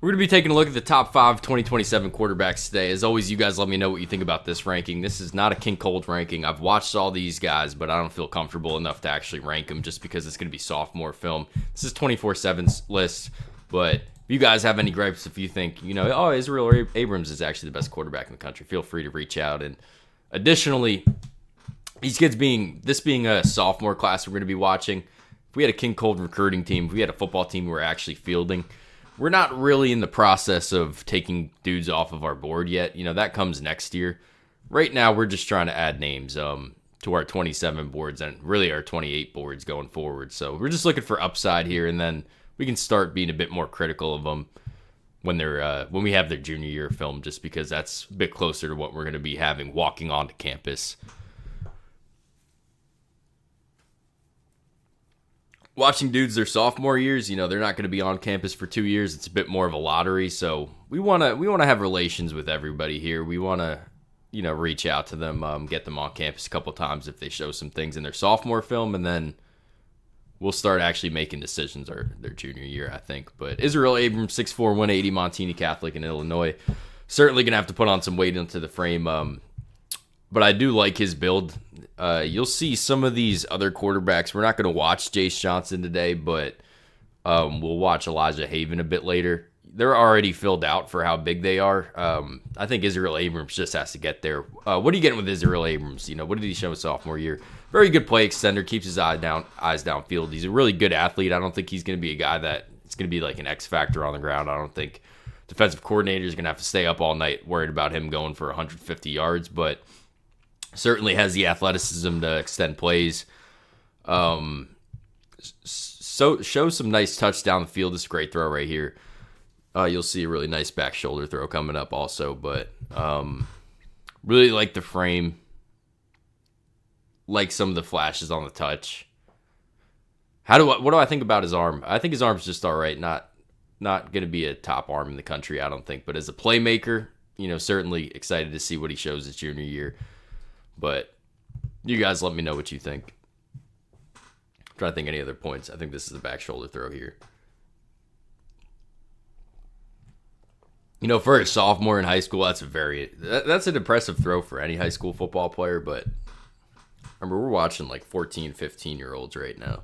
We're going to be taking a look at the top 2027 quarterbacks today. As always, you guys let me know what you think about this ranking. This is not a King Cold ranking. I've watched all these guys, but I don't feel comfortable enough to actually rank them just because it's going to be sophomore film. This is 24/7's list, but if you guys have any gripes, if you think, oh, Israel Abrams is actually the best quarterback in the country, feel free to reach out. And additionally, these kids being a sophomore class we're going to be watching, if we had a King Cold recruiting team, if we had a football team we were actually fielding, we're not really in the process of taking dudes off of our board yet. That comes next year. Right now, we're just trying to add names to our 27 boards and really our 28 boards going forward. So we're just looking for upside here, and then we can start being a bit more critical of them when we have their junior year film, just because that's a bit closer to what we're going to be having walking onto campus. Watching dudes their sophomore years, they're not going to be on campus for 2 years. It's a bit more of a lottery, so we want to have relations with everybody here. We want to, reach out to them, get them on campus a couple times if they show some things in their sophomore film, and then we'll start actually making decisions their junior year, I think. But Israel Abrams, 6'4", 180, Montini Catholic in Illinois, certainly going to have to put on some weight into the frame. But I do like his build. You'll see some of these other quarterbacks. We're not going to watch Jace Johnson today, but we'll watch Elijah Haven a bit later. They're already filled out for how big they are. I think Israel Abrams just has to get there. What are you getting with Israel Abrams? What did he show his sophomore year? Very good play extender, keeps his eyes downfield. He's a really good athlete. I don't think he's going to be a guy that it's going to be like an X factor on the ground. I don't think defensive coordinator is going to have to stay up all night worried about him going for 150 yards, but certainly has the athleticism to extend plays. So shows some nice touch down the field. This is a great throw right here. You'll see a really nice back shoulder throw coming up also, but really like the frame. Like some of the flashes on the touch. What do I think about his arm? I think his arm's just all right. Not going to be a top arm in the country, I don't think. But as a playmaker, certainly excited to see what he shows his junior year. But you guys let me know what you think. I'm trying to think any other points. I think this is a back shoulder throw here. For a sophomore in high school, that's an impressive throw for any high school football player. But remember, we're watching like 14, 15-year-olds right now.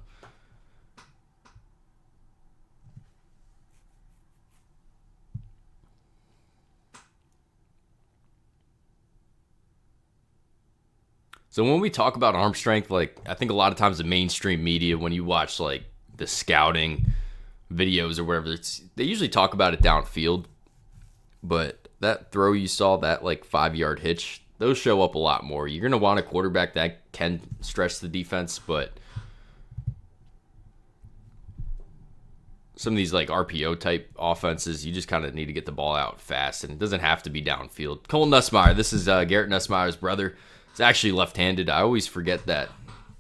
So when we talk about arm strength, I think a lot of times the mainstream media, when you watch the scouting videos or whatever, they usually talk about it downfield. But that throw you saw, that 5-yard hitch, those show up a lot more. You're going to want a quarterback that can stretch the defense, but some of these RPO type offenses, you just kind of need to get the ball out fast, and it doesn't have to be downfield. Cole Nesmire, this is Garrett Nesmire's brother. It's actually left-handed. I always forget that,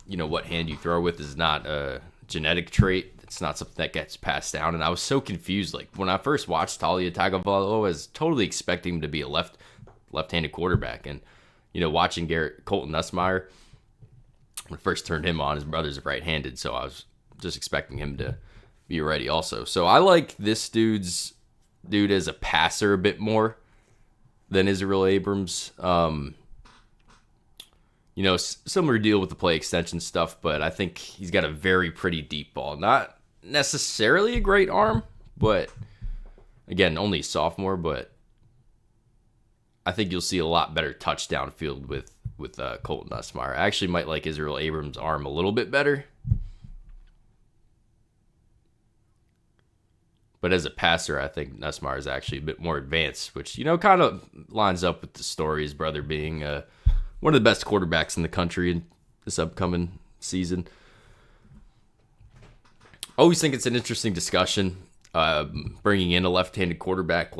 what hand you throw with is not a genetic trait. It's not something that gets passed down. And I was so confused. When I first watched Talia Tagovailoa, I was totally expecting him to be a left-handed quarterback. And, watching Colton Nesmire, when I first turned him on, his brother's right-handed. So I was just expecting him to be righty also. So I like this dude as a passer a bit more than Israel Abrams. Similar deal with the play extension stuff, but I think he's got a very pretty deep ball. Not necessarily a great arm, but again, only a sophomore, but I think you'll see a lot better touchdown field with Colton Nesmire. I actually might like Israel Abrams' arm a little bit better. But as a passer, I think Nesmire is actually a bit more advanced, which, kind of lines up with the story, his brother being one of the best quarterbacks in the country in this upcoming season. Always think it's an interesting discussion, bringing in a left-handed quarterback.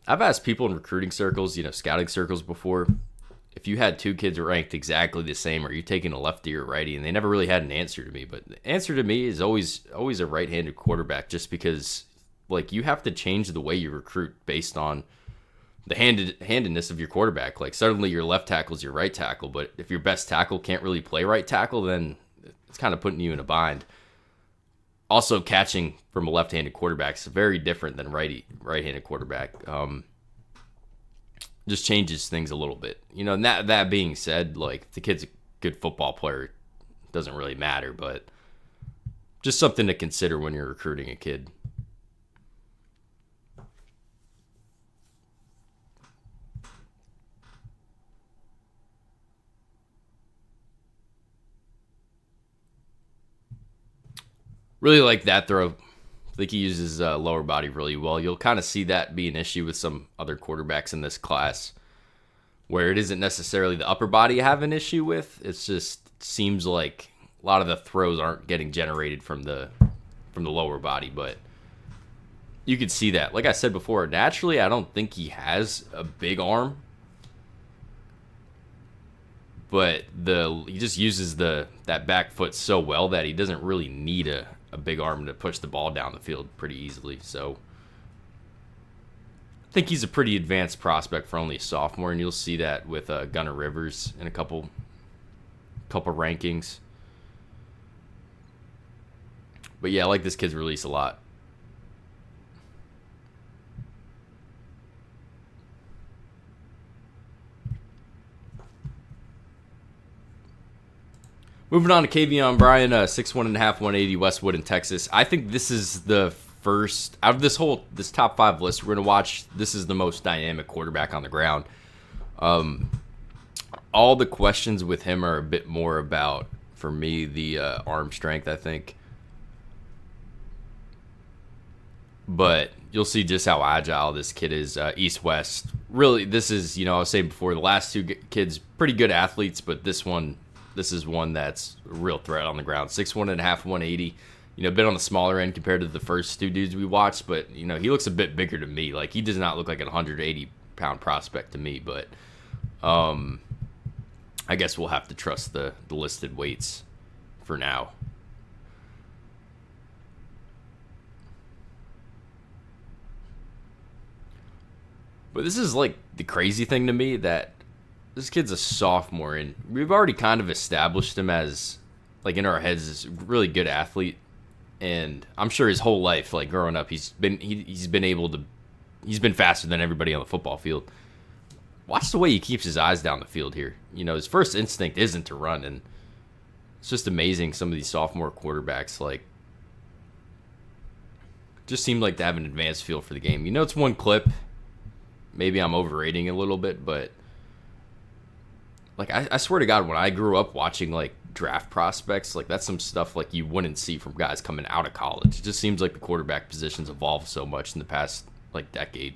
I've asked people in recruiting circles, scouting circles before, if you had two kids ranked exactly the same, are you taking a lefty or righty? And they never really had an answer to me. But the answer to me is always a right-handed quarterback, just because you have to change the way you recruit based on the handedness of your quarterback. Suddenly your left tackle is your right tackle, but if your best tackle can't really play right tackle, then it's kind of putting you in a bind. Also, catching from a left-handed quarterback is very different than right-handed quarterback. Just changes things a little bit. And that being said, like, if the kid's a good football player, it doesn't really matter, but just something to consider when you're recruiting a kid. Really like that throw. I think he uses lower body really well. You'll kind of see that be an issue with some other quarterbacks in this class, where it isn't necessarily the upper body you have an issue with. It's just seems like a lot of the throws aren't getting generated from the lower body, but you could see that. Like I said before, naturally, I don't think he has a big arm, but he just uses that back foot so well that he doesn't really need a big arm to push the ball down the field pretty easily. So I think he's a pretty advanced prospect for only a sophomore, and you'll see that with Gunnar Rivers in a couple rankings. But yeah, I like this kid's release a lot. Moving on to Kavon Brian, 6'1.5", 180, Westwood in Texas. I think this is the first out of this top 5 list we're gonna watch. This is the most dynamic quarterback on the ground. All the questions with him are a bit more about, for me, the arm strength, I think. But you'll see just how agile this kid is. East-West. Really, this is, I was saying before, the last 2 kids, pretty good athletes, but this is one that's a real threat on the ground. 6'1.5", 180. Been on the smaller end compared to the first 2 dudes we watched, but, he looks a bit bigger to me. Like, he does not look like a 180-pound prospect to me, but I guess we'll have to trust the listed weights for now. But this is, like, the crazy thing to me, that this kid's a sophomore, and we've already kind of established him as, like, in our heads, this really good athlete. And I'm sure his whole life, like, growing up, he's been faster than everybody on the football field. Watch the way he keeps his eyes down the field here. His first instinct isn't to run, and it's just amazing. Some of these sophomore quarterbacks, like, just seem like they have an advanced feel for the game. It's one clip. Maybe I'm overrating it a little bit, but, like, I swear to God, when I grew up watching, like, draft prospects, like, that's some stuff, like, you wouldn't see from guys coming out of college. It just seems like the quarterback position's evolved so much in the past, like, decade.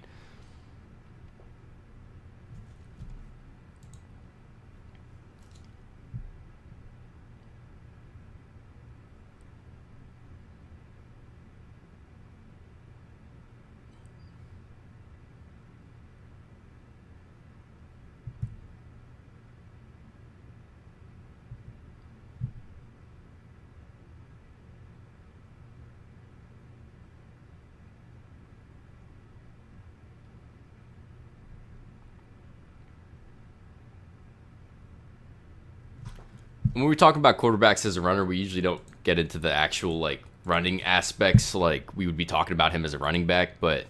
When we talk about quarterbacks as a runner, we usually don't get into the actual, like, running aspects like we would be talking about him as a running back. But,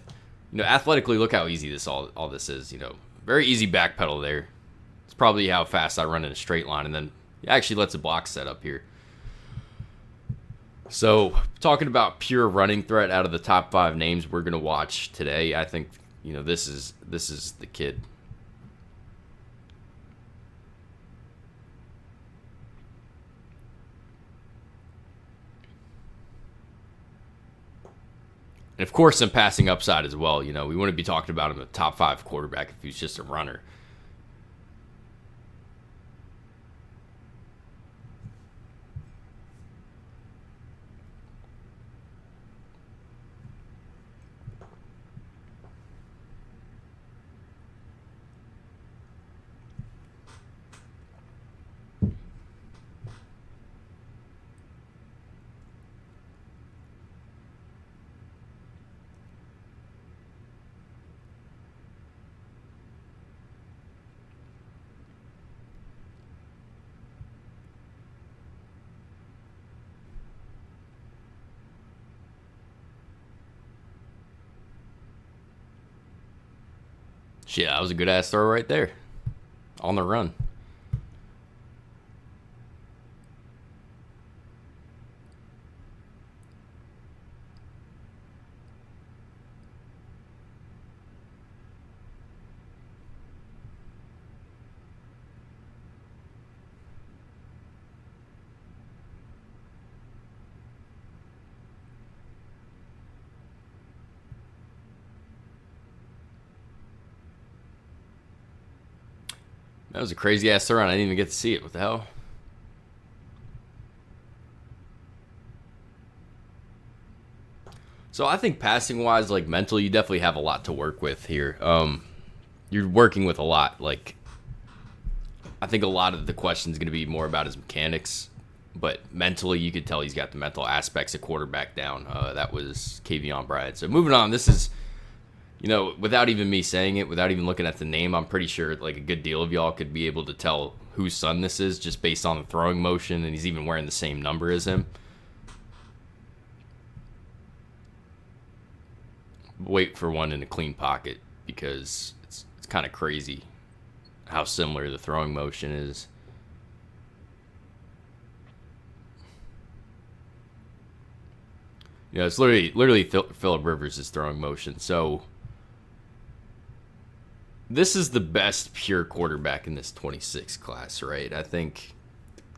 athletically, look how easy all this is. Very easy back pedal there. It's probably how fast I run in a straight line, and then he actually lets a block set up here. So, talking about pure running threat out of the top 5 names we're going to watch today, I think, this is the kid. And, of course, some passing upside as well. We wouldn't be talking about him a top 5 quarterback if he's just a runner. Shit, that was a good ass throw right there. On the run. That was a crazy ass throw, and I didn't even get to see it. What the hell? So I think passing wise, like mental, you definitely have a lot to work with here. You're working with a lot. Like, I think a lot of the question is going to be more about his mechanics, but mentally, you could tell he's got the mental aspects of quarterback down. That was Kavon Brian. So moving on, this is, without even me saying it, without even looking at the name, I'm pretty sure like a good deal of y'all could be able to tell whose son this is just based on the throwing motion, and he's even wearing the same number as him. Wait for one in a clean pocket because it's kind of crazy how similar the throwing motion is. It's literally Phillip Rivers' throwing motion. So this is the best pure quarterback in this 26 class, right? I think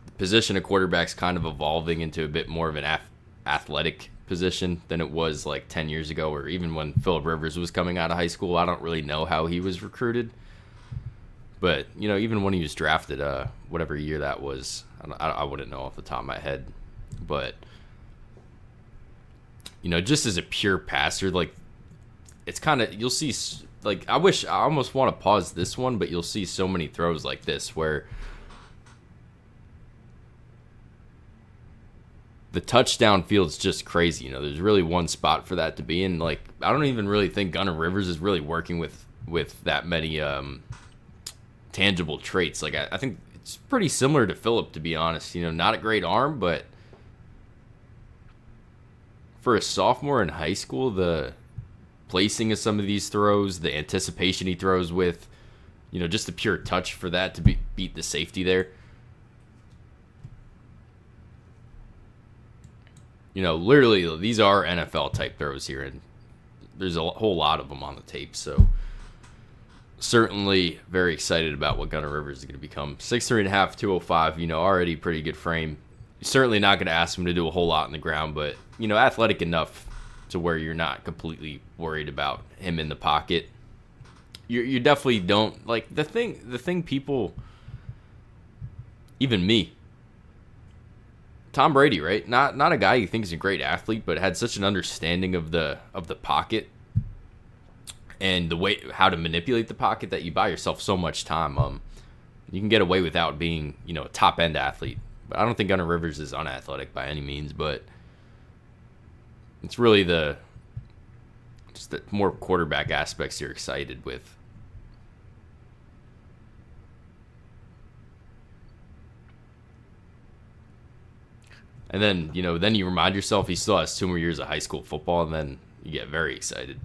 the position of quarterback's kind of evolving into a bit more of an athletic position than it was like 10 years ago, or even when Phillip Rivers was coming out of high school. I don't really know how he was recruited, but even when he was drafted, whatever year that was, I wouldn't know off the top of my head, but just as a pure passer, like it's kind of, you'll see, like I almost want to pause this one, but you'll see so many throws like this where the touchdown field's just crazy. There's really one spot for that to be in. Like, I don't even really think Gunnar Rivers is really working with that many tangible traits. Like, I think it's pretty similar to Phillip, to be honest. Not a great arm, but for a sophomore in high school, the placing of some of these throws, the anticipation he throws with, just the pure touch for that to beat the safety there. Literally, these are NFL type throws here, and there's a whole lot of them on the tape. So, certainly very excited about what Gunnar Rivers is going to become. 6'3.5", 205, already pretty good frame. You're certainly not going to ask him to do a whole lot on the ground, but, athletic enough to where you're not completely worried about him in the pocket. You definitely don't, like, the thing people, even me, Tom Brady, right? Not a guy you think is a great athlete, but had such an understanding of the pocket and the way how to manipulate the pocket that you buy yourself so much time. You can get away without being, a top end athlete. But I don't think Gunnar Rivers is unathletic by any means, but it's really just the more quarterback aspects you're excited with. And then, then you remind yourself he still has 2 more years of high school football, and then you get very excited.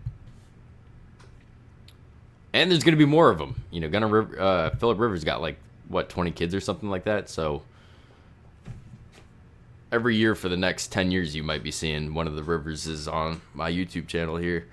And there's going to be more of them. Phillip Rivers got 20 kids or something like that. So every year for the next 10 years, you might be seeing one of the Riverses on my YouTube channel here.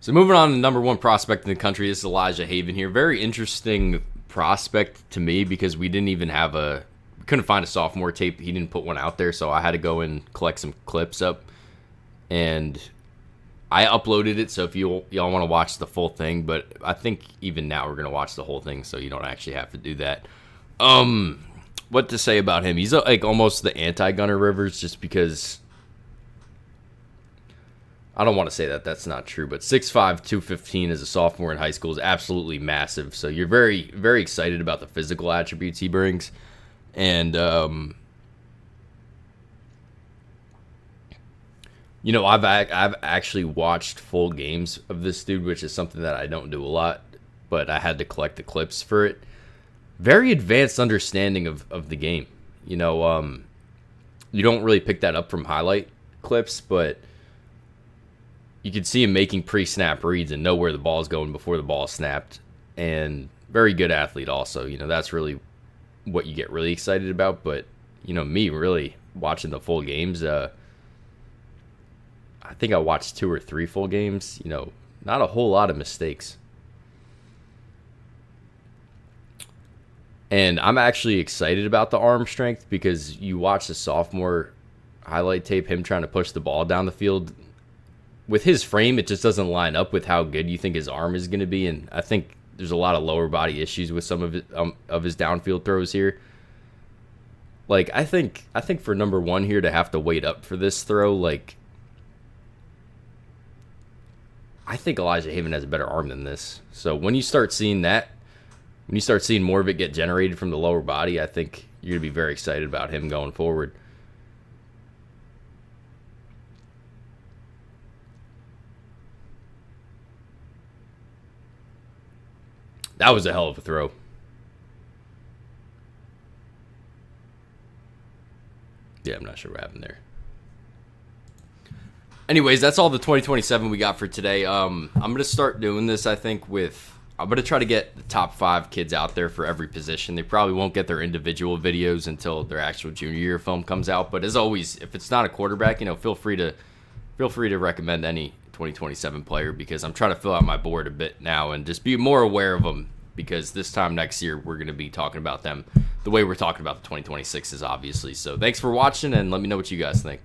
So moving on to the number one prospect in the country, this is Elijah Haven here. Very interesting prospect to me because we couldn't find a sophomore tape. He didn't put one out there, so I had to go and collect some clips up. And I uploaded it, so if y'all want to watch the full thing, but I think even now we're going to watch the whole thing, so you don't actually have to do that. What to say about him? He's almost the anti-Gunnar Rivers just because I don't want to say that that's not true, but 6'5", 215 as a sophomore in high school is absolutely massive. So you're very, very excited about the physical attributes he brings. And You know, I've actually watched full games of this dude, which is something that I don't do a lot, but I had to collect the clips for it. Very advanced understanding of the game. You know, you don't really pick that up from highlight clips, but you can see him making pre-snap reads and know where the ball is going before the ball is snapped. And very good athlete also. You know, that's really what you get really excited about. But, you know, me really watching the full games, I think I watched 2 or 3 full games. You know, not a whole lot of mistakes. And I'm actually excited about the arm strength because you watch the sophomore highlight tape, him trying to push the ball down the field. With his frame, it just doesn't line up with how good you think his arm is going to be. And I think there's a lot of lower body issues with some of his downfield throws here. Like, I think for number 1 here to have to wait up for this throw, like, I think Elijah Haven has a better arm than this. So when you start seeing that, when you start seeing more of it get generated from the lower body, I think you're going to be very excited about him going forward. That was a hell of a throw. Yeah, I'm not sure what happened there. Anyways, that's all the 2027 we got for today. I'm going to start doing this, I think, I'm going to try to get the top 5 kids out there for every position. They probably won't get their individual videos until their actual junior year film comes out. But as always, if it's not a quarterback, you know, feel free to recommend any 2027 player, because I'm trying to fill out my board a bit now and just be more aware of them, because this time next year we're going to be talking about them the way we're talking about the 2026s, obviously. So thanks for watching, and let me know what you guys think.